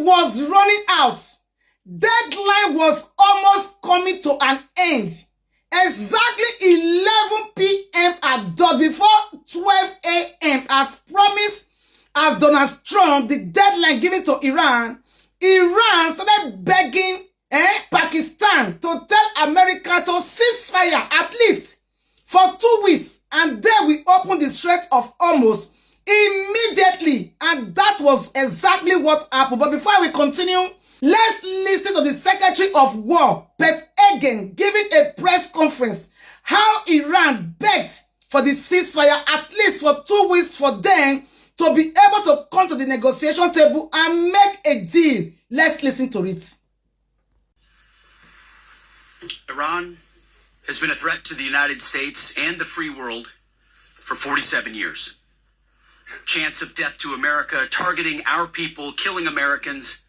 was running out. Deadline was almost coming to an end. Exactly 11 p.m. at dot before 12 a.m. as promised, as Donald Trump, the deadline given to Iran started begging Pakistan to tell America to cease fire at least for 2 weeks, and then we opened the Strait of Hormuz immediately, and that was exactly what happened. But before we continue, let's listen to the Secretary of War, Pete Hegseth, giving a press conference how Iran begged for the ceasefire at least for 2 weeks for them to be able to come to the negotiation table and make a deal. Let's listen to it. Iran has been a threat to the United States and the free world for 47 years. Chants of death to America, targeting our people, killing Americans,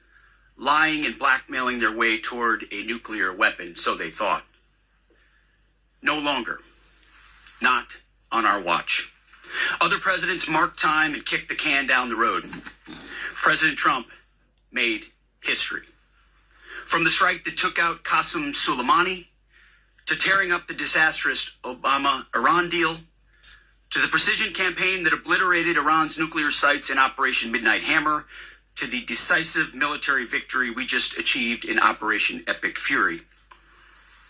lying and blackmailing their way toward a nuclear weapon, so they thought. No longer. Not on our watch. Other presidents marked time and kicked the can down the road. President Trump made history. From the strike that took out Qasem Soleimani, to tearing up the disastrous Obama-Iran deal, to the precision campaign that obliterated Iran's nuclear sites in Operation Midnight Hammer, to the decisive military victory we just achieved in Operation Epic Fury.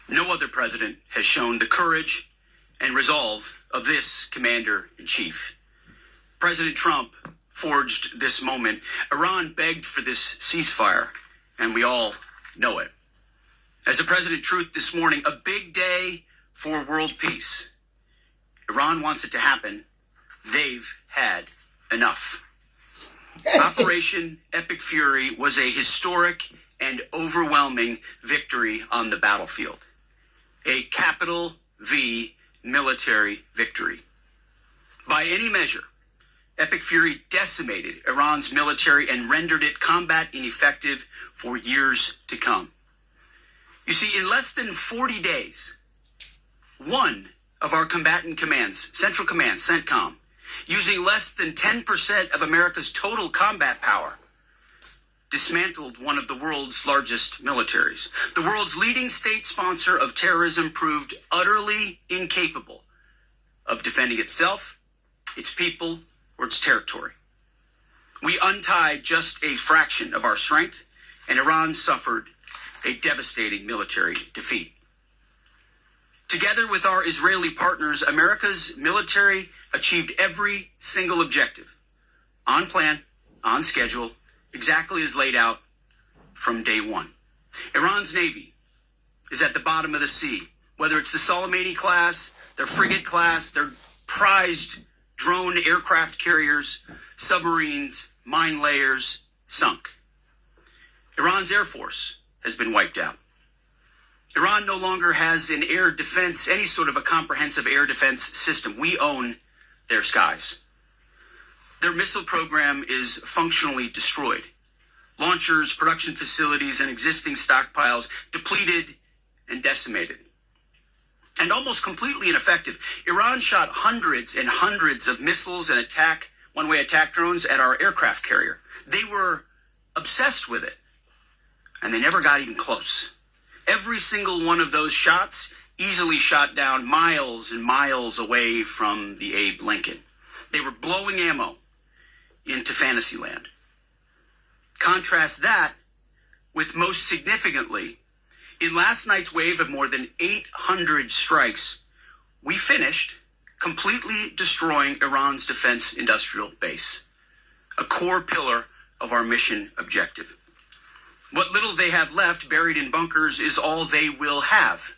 No other president has shown the courage and resolve of this commander-in-chief. President Trump forged this moment. Iran begged for this ceasefire, and we all know it. As the President Truth this morning, a big day for world peace. Iran wants it to happen. They've had enough. Operation Epic Fury was a historic and overwhelming victory on the battlefield. A capital V military victory. By any measure, Epic Fury decimated Iran's military and rendered it combat ineffective for years to come. You see, in less than 40 days, one of our combatant commands, Central Command, CENTCOM, using less than 10% of America's total combat power, dismantled one of the world's largest militaries. The world's leading state sponsor of terrorism proved utterly incapable of defending itself, its people, or its territory. We untied just a fraction of our strength, and Iran suffered a devastating military defeat. Together with our Israeli partners, America's military achieved every single objective, on plan, on schedule, exactly as laid out from day one. Iran's Navy is at the bottom of the sea, whether it's the Soleimani class, their frigate class, their prized drone aircraft carriers, submarines, mine layers, sunk. Iran's Air Force has been wiped out. Iran no longer has an air defense, any sort of a comprehensive air defense system. We own their skies. Their missile program is functionally destroyed. Launchers, production facilities, and existing stockpiles depleted and decimated. And almost completely ineffective. Iran shot hundreds and hundreds of missiles and one-way attack drones at our aircraft carrier. They were obsessed with it, and they never got even close. Every single one of those shots easily shot down miles and miles away from the Abe Lincoln. They were blowing ammo into Fantasyland. Contrast that with, most significantly, in last night's wave of more than 800 strikes, we finished completely destroying Iran's defense industrial base, a core pillar of our mission objective. What little they have left buried in bunkers is all they will have.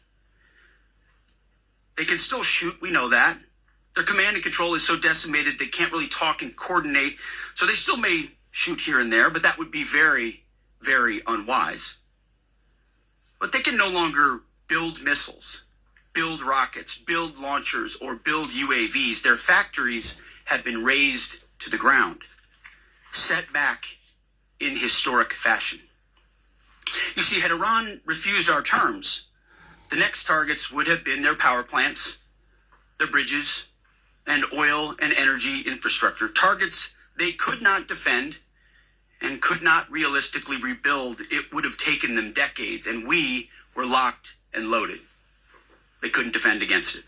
They can still shoot, we know that. Their command and control is so decimated they can't really talk and coordinate, so they still may shoot here and there, but that would be very, very unwise. But they can no longer build missiles, build rockets, build launchers, or build UAVs. Their factories have been razed to the ground, set back in historic fashion. You see, had Iran refused our terms, the next targets would have been their power plants, their bridges, and oil and energy infrastructure, targets they could not defend and could not realistically rebuild. It would have taken them decades, and we were locked and loaded. They couldn't defend against it.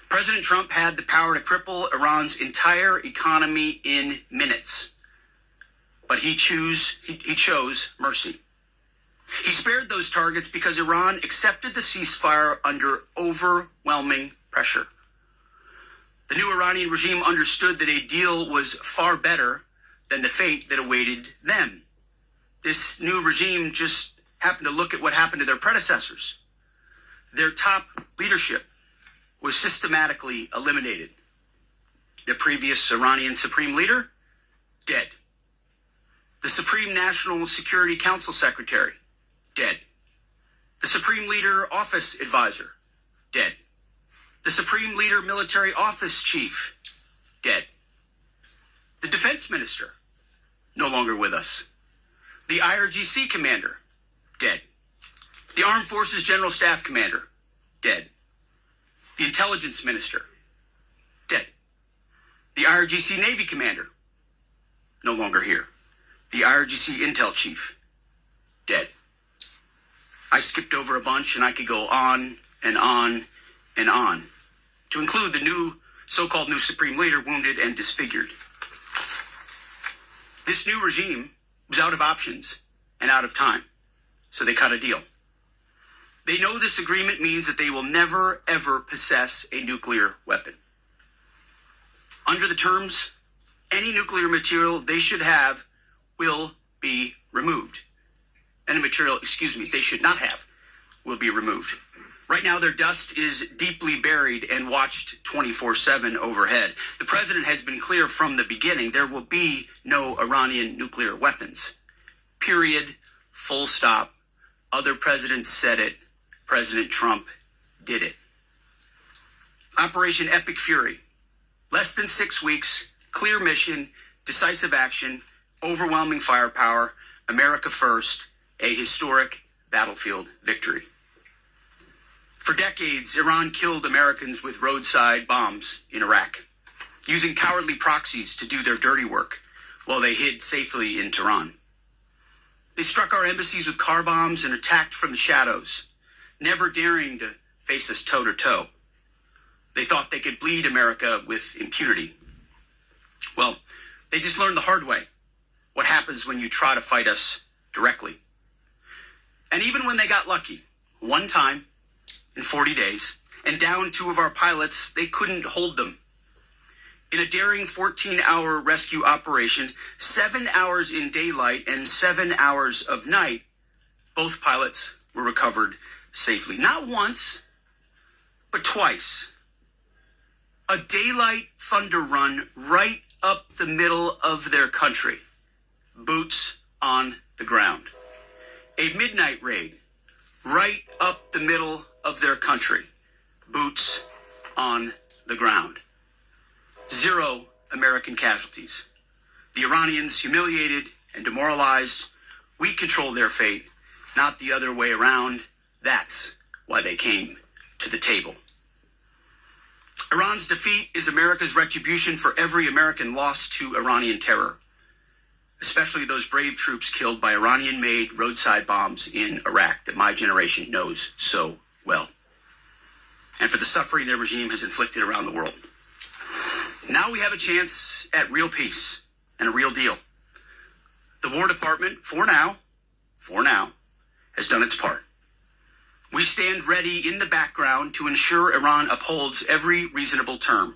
President Trump had the power to cripple Iran's entire economy in minutes, but he chose mercy. He spared those targets because Iran accepted the ceasefire under overwhelming pressure. The new Iranian regime understood that a deal was far better than the fate that awaited them. This new regime just happened to look at what happened to their predecessors. Their top leadership was systematically eliminated. The previous Iranian supreme leader, dead. The Supreme National Security Council Secretary, dead. The Supreme Leader Office Advisor, dead. The Supreme Leader Military Office Chief, dead. The Defense Minister, no longer with us. The IRGC Commander, dead. The Armed Forces General Staff Commander, dead. The Intelligence Minister, dead. The IRGC Navy Commander, no longer here. The IRGC Intel Chief, dead. I skipped over a bunch, and I could go on and on and on, to include the new so-called new Supreme Leader wounded and disfigured. This new regime was out of options and out of time, so they cut a deal. They know this agreement means that they will never, ever possess a nuclear weapon. Under the terms, any nuclear material they should have will be removed. Any material, they should not have will be removed. Right now, their dust is deeply buried and watched 24/7 overhead. The president has been clear from the beginning, there will be no Iranian nuclear weapons. Period. Full stop. Other presidents said it. President Trump did it. Operation Epic Fury. Less than 6 weeks, clear mission, decisive action, overwhelming firepower, America first, a historic battlefield victory. For decades, Iran killed Americans with roadside bombs in Iraq, using cowardly proxies to do their dirty work while they hid safely in Tehran. They struck our embassies with car bombs and attacked from the shadows, never daring to face us toe-to-toe. They thought they could bleed America with impunity. Well, they just learned the hard way what happens when you try to fight us directly. And even when they got lucky, one time in 40 days, and down 2 of our pilots, they couldn't hold them. In a daring 14-hour rescue operation, 7 hours in daylight and 7 hours of night, both pilots were recovered safely. Not once, but twice. A daylight thunder run right up the middle of their country. Boots on the ground. A midnight raid right up the middle of their country. Boots on the ground. 0 American casualties. The Iranians humiliated and demoralized. We control their fate, not the other way around. That's why they came to the table. Iran's defeat is America's retribution for every American loss to Iranian terror, especially those brave troops killed by Iranian-made roadside bombs in Iraq that my generation knows so well, and for the suffering their regime has inflicted around the world. Now we have a chance at real peace and a real deal. The War Department, for now, has done its part. We stand ready in the background to ensure Iran upholds every reasonable term.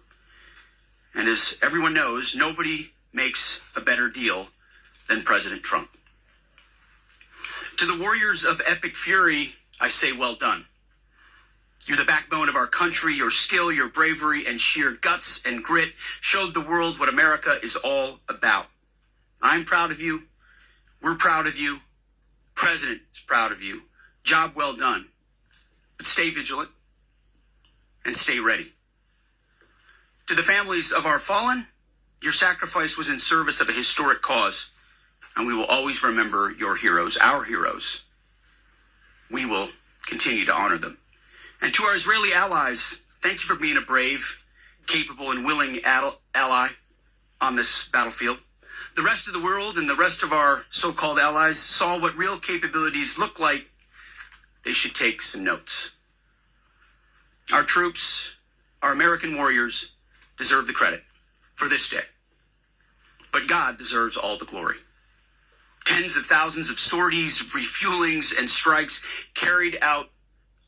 And as everyone knows, nobody makes a better deal than President Trump. To the warriors of Epic Fury, I say well done. You're the backbone of our country. Your skill, your bravery, and sheer guts and grit showed the world what America is all about. I'm proud of you. We're proud of you. President is proud of you. Job well done. But stay vigilant and stay ready. To the families of our fallen, your sacrifice was in service of a historic cause, and we will always remember your heroes, our heroes. We will continue to honor them. And to our Israeli allies, thank you for being a brave, capable, and willing ally on this battlefield. The rest of the world and the rest of our so-called allies saw what real capabilities look like. They should take some notes. Our troops, our American warriors, deserve the credit for this day. But God deserves all the glory. Tens of thousands of sorties, refuelings, and strikes carried out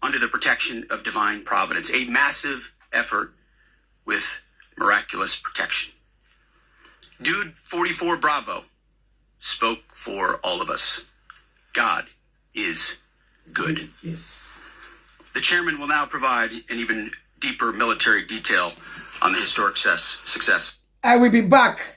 under the protection of divine providence. A massive effort with miraculous protection. Dude 44 Bravo spoke for all of us. God is good. Yes. The chairman will now provide an even deeper military detail on the historic success. I will be back.